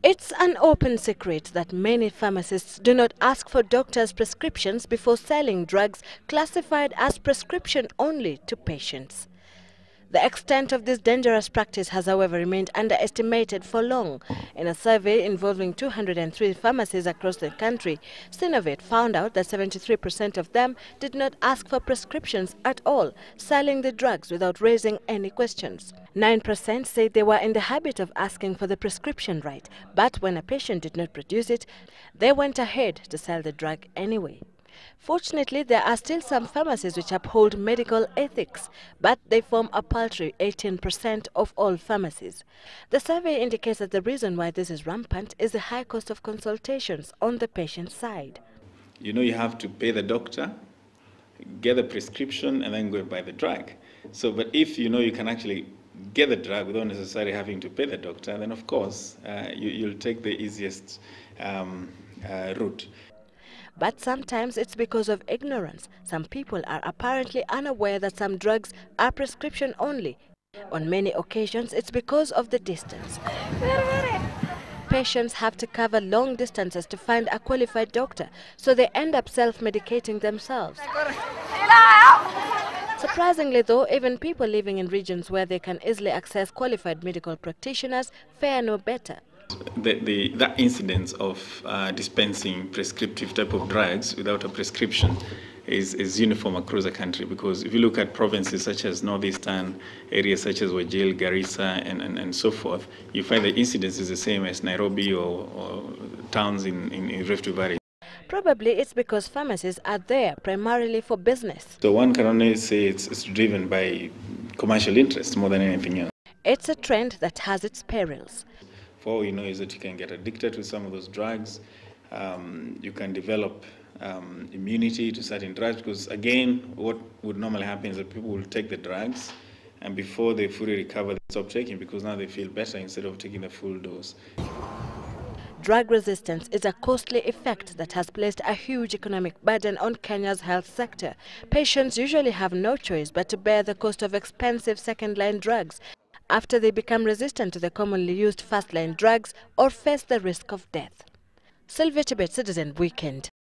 It's an open secret that many pharmacists do not ask for doctors' prescriptions before selling drugs classified as prescription only to patients. The extent of this dangerous practice has, however, remained underestimated for long. In a survey involving 203 pharmacies across the country, Synovate found out that 73% of them did not ask for prescriptions at all, selling the drugs without raising any questions. 9% said they were in the habit of asking for the prescription right, but when a patient did not produce it, they went ahead to sell the drug anyway. Fortunately, there are still some pharmacies which uphold medical ethics, but they form a paltry 18% of all pharmacies. The survey indicates that the reason why this is rampant is the high cost of consultations on the patient side. You have to pay the doctor, get the prescription, and then go buy the drug. But if you can actually get the drug without necessarily having to pay the doctor, then of course you'll take the easiest route. But sometimes it's because of ignorance. Some people are apparently unaware that some drugs are prescription only. On many occasions, it's because of the distance. Patients have to cover long distances to find a qualified doctor, so they end up self-medicating themselves. Surprisingly though, even people living in regions where they can easily access qualified medical practitioners fare no better. That incidence of dispensing prescriptive type of drugs without a prescription is uniform across the country, because if you look at provinces such as northeastern areas such as Wajir, Garissa and so forth, you find the incidence is the same as Nairobi or towns in Rift Valley. Probably it's because pharmacies are there primarily for business. So one can only say it's driven by commercial interest more than anything else. It's a trend that has its perils. For all you know is that you can get addicted to some of those drugs. You can develop immunity to certain drugs, because again, what would normally happen is that people will take the drugs, and before they fully recover, they stop taking, because now they feel better instead of taking the full dose. Drug resistance is a costly effect that has placed a huge economic burden on Kenya's health sector. Patients usually have no choice but to bear the cost of expensive second-line drugs after they become resistant to the commonly used first-line drugs or face the risk of death. Synovate Citizen Weekend.